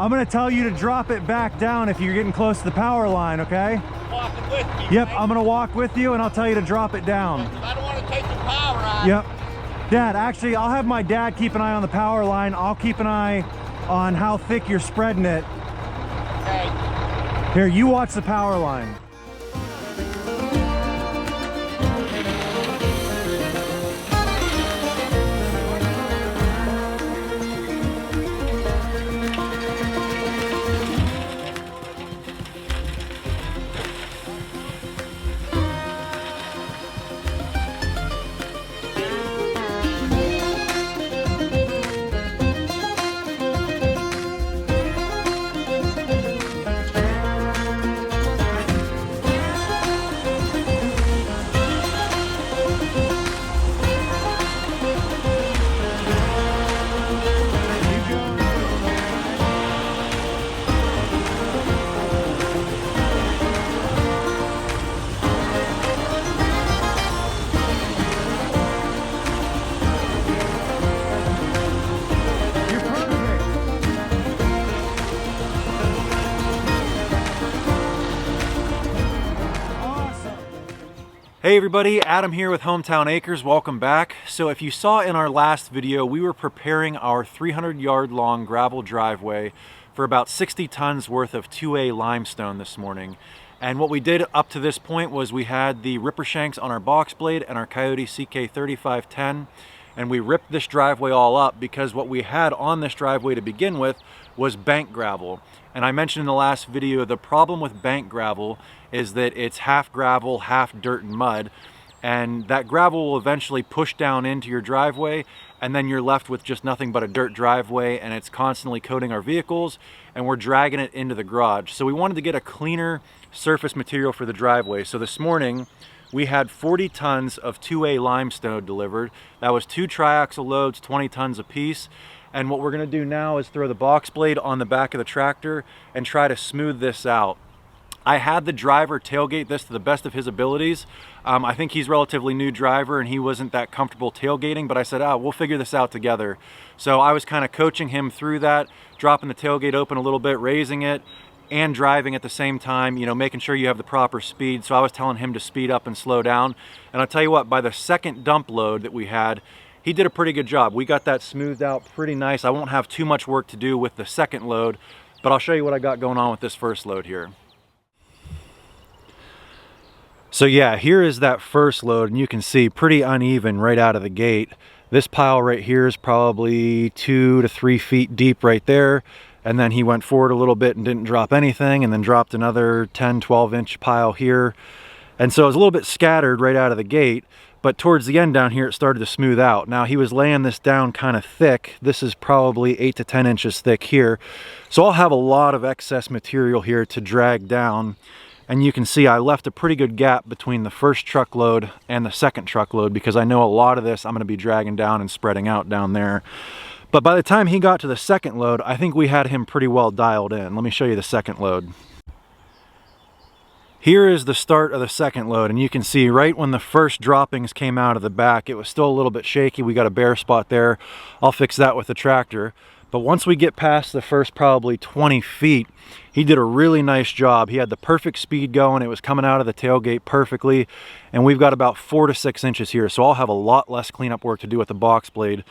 I'm gonna tell you to drop it back down if you're getting close to the power line, okay? Walking with you. Yep, right? I'm gonna walk with you and I'll tell you to drop it down. I don't want to take the power out. Yep. Dad, actually, I'll have my dad keep an eye on the power line. I'll keep an eye on how thick you're spreading it. Okay. Here, you watch the power line. Hey everybody, Adam here with Hometown Acres. Welcome back. So if you saw in our last video, we were preparing our 300-yard long gravel driveway for about 60 tons worth of 2A limestone this morning. And what we did up to this point was we had the ripper shanks on our box blade and our Kioti CK3510, and we ripped this driveway all up because what we had on this driveway to begin with was bank gravel. And I mentioned in the last video, the problem with bank gravel is that it's half gravel, half dirt and mud, and that gravel will eventually push down into your driveway, and then you're left with just nothing but a dirt driveway, and it's constantly coating our vehicles, and we're dragging it into the garage. So we wanted to get a cleaner surface material for the driveway. So this morning, we had 40 tons of 2A limestone delivered. That was 2 triaxle loads, 20 tons apiece. And what we're gonna do now is throw the box blade on the back of the tractor and try to smooth this out. I had the driver tailgate this to the best of his abilities. I think he's a relatively new driver and he wasn't that comfortable tailgating, but I said, we'll figure this out together. So I was kind of coaching him through that, dropping the tailgate open a little bit, raising it, and driving at the same time, you know, making sure you have the proper speed. So I was telling him to speed up and slow down. And I'll tell you what, by the second dump load that we had, he did a pretty good job. We got that smoothed out pretty nice. I won't have too much work to do with the second load, but I'll show you what I got going on with this first load here. So yeah, here is that first load, and you can see pretty uneven right out of the gate. This pile right here is probably 2 to 3 feet deep right there. And then he went forward a little bit and didn't drop anything, and then dropped another 10, 12 inch pile here. And so it was a little bit scattered right out of the gate, but towards the end down here, it started to smooth out. Now he was laying this down kind of thick. This is probably 8 to 10 inches thick here. So I'll have a lot of excess material here to drag down. And you can see I left a pretty good gap between the first truckload and the second truckload because I know a lot of this I'm gonna be dragging down and spreading out down there. But by the time he got to the second load, I think we had him pretty well dialed in. Let me show you the second load. Here is the start of the second load, and you can see right when the first droppings came out of the back, it was still a little bit shaky. We got a bare spot there. I'll fix that with the tractor. But once we get past the first probably 20 feet, he did a really nice job. He had the perfect speed going. It was coming out of the tailgate perfectly. And we've got about 4 to 6 inches here. So I'll have a lot less cleanup work to do with the box blade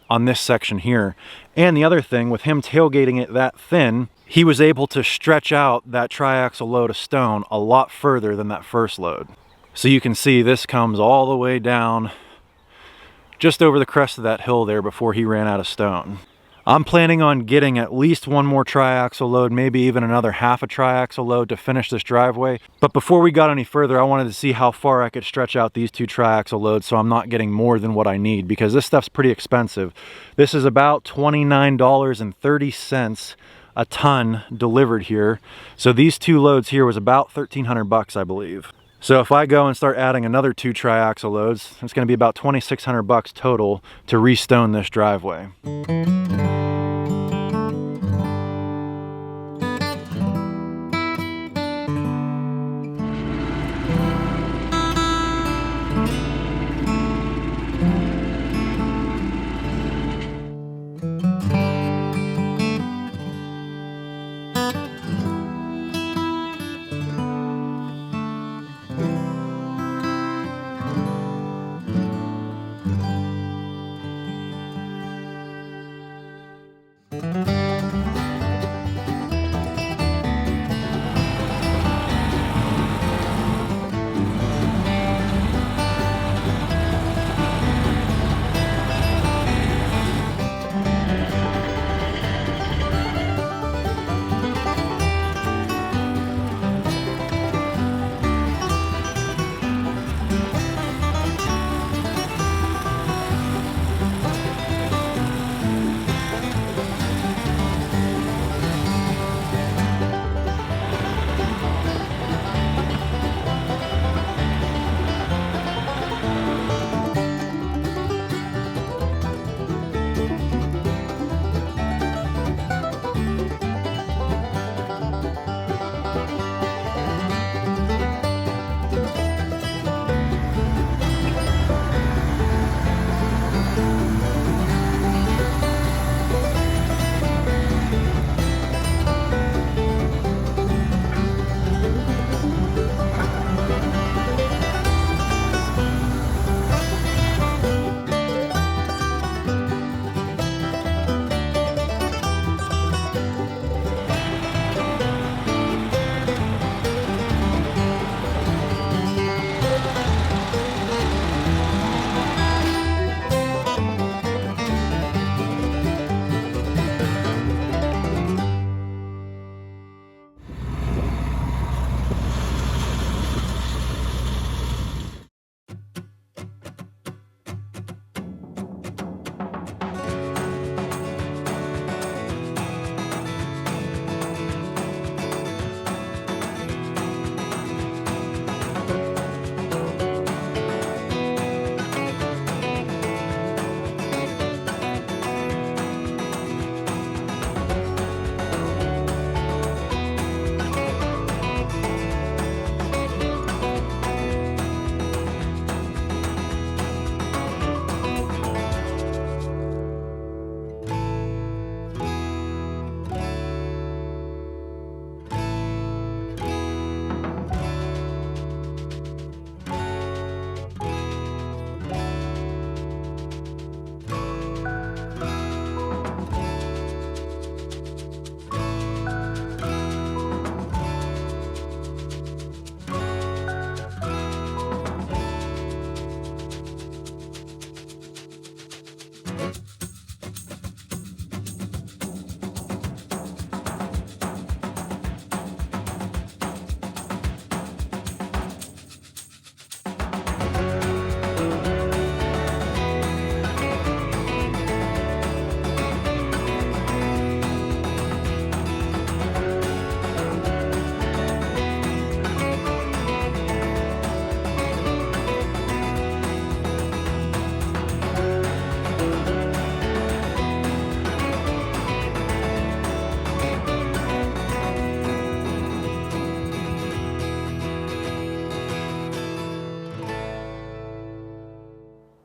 on this section here. And the other thing, with him tailgating it that thin, he was able to stretch out that triaxle load of stone a lot further than that first load. So you can see this comes all the way down just over the crest of that hill there before he ran out of stone. I'm planning on getting at least one more triaxle load, maybe even another half a triaxle load to finish this driveway. But before we got any further, I wanted to see how far I could stretch out these 2 triaxle loads so I'm not getting more than what I need, because this stuff's pretty expensive. This is about $29.30 a ton delivered here. So these 2 loads here was about 1,300 bucks, I believe. So if I go and start adding another 2 triaxle loads, it's gonna be about 2,600 bucks total to restone this driveway.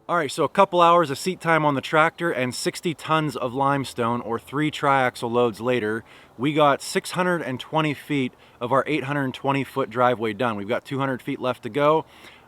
All right, so a couple hours of seat time on the tractor and 60 tons of limestone, or 3 triaxle loads later, we got 620 feet of our 820 foot driveway done. We've got 200 feet left to go.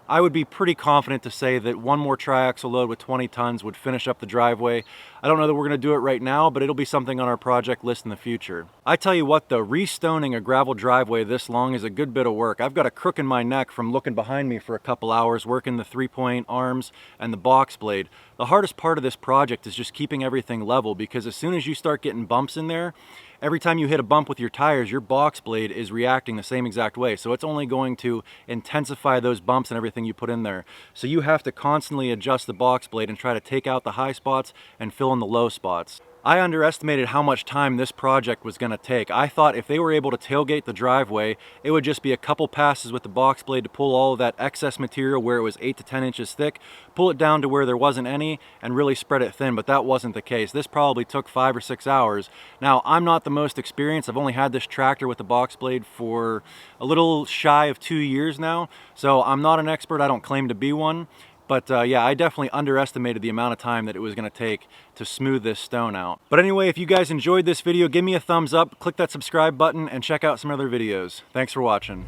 I would be pretty confident to say that one more triaxle load with 20 tons would finish up the driveway. I don't know that we're gonna do it right now, but it'll be something on our project list in the future. I tell you what though, restoning a gravel driveway this long is a good bit of work. I've got a crook in my neck from looking behind me for a couple hours, working the 3-point arms and the box blade. The hardest part of this project is just keeping everything level, because as soon as you start getting bumps in there, every time you hit a bump with your tires, your box blade is reacting the same exact way. So it's only going to intensify those bumps and everything you put in there. So you have to constantly adjust the box blade and try to take out the high spots and fill in the low spots. I underestimated how much time this project was going to take. I thought if they were able to tailgate the driveway, it would just be a couple passes with the box blade to pull all of that excess material where it was 8 to 10 inches thick, pull it down to where there wasn't any, and really spread it thin, but that wasn't the case. This probably took 5 or 6 hours. Now, I'm not the most experienced. I've only had this tractor with the box blade for a little shy of 2 years now, so I'm not an expert. I don't claim to be one. But yeah, I definitely underestimated the amount of time that it was gonna take to smooth this stone out. But anyway, if you guys enjoyed this video, give me a thumbs up, click that subscribe button, and check out some other videos. Thanks for watching.